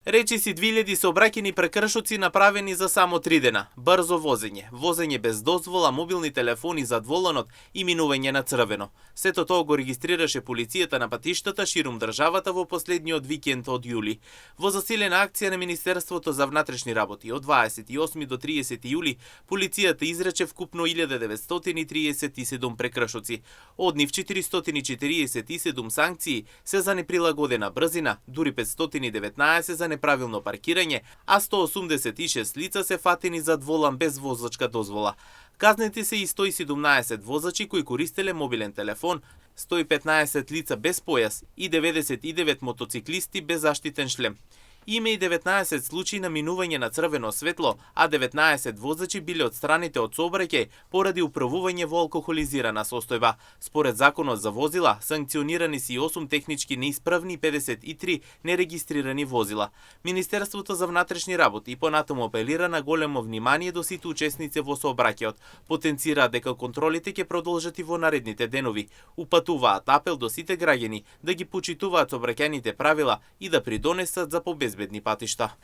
Речиси 2000 сообраќајни прекршоци направени за само 3 дена. Брзо возење, возење без дозвола, мобилни телефони зад воланот и минување на црвено. Сето тоа го регистрираше полицијата на патиштата ширум државата во последниот викенд од јули. Во засилена акција на Министерството за внатрешни работи од 28 до 30 јули, полицијата изрече вкупно 1937 прекршоци. Од нив 447 санкции се за неприлагодена брзина, дури 519 за неправилно паркирање, а 186 лица се фатени зад волан без возачка дозвола. Казнети се и 117 возачи кои користеле мобилен телефон, 115 лица без појас и 99 мотоциклисти без заштитен шлем. Има и 19 случаи на минување на црвено светло, а 19 возачи биле отстранети од сообраќај поради управување во алкохолизирана состојба. Според законот за возила, санкционирани се и 8 технички неисправни и 53 нерегистрирани возила. Министерството за внатрешни работи и понатаму апелира на големо внимание до сите учесници во сообраќајот. Потенцираат дека контролите ќе продолжат и во наредните денови. Упатуваат апел до сите граѓани да ги почитуваат сообраќајните правила и да придонесат за побезбедни патишта.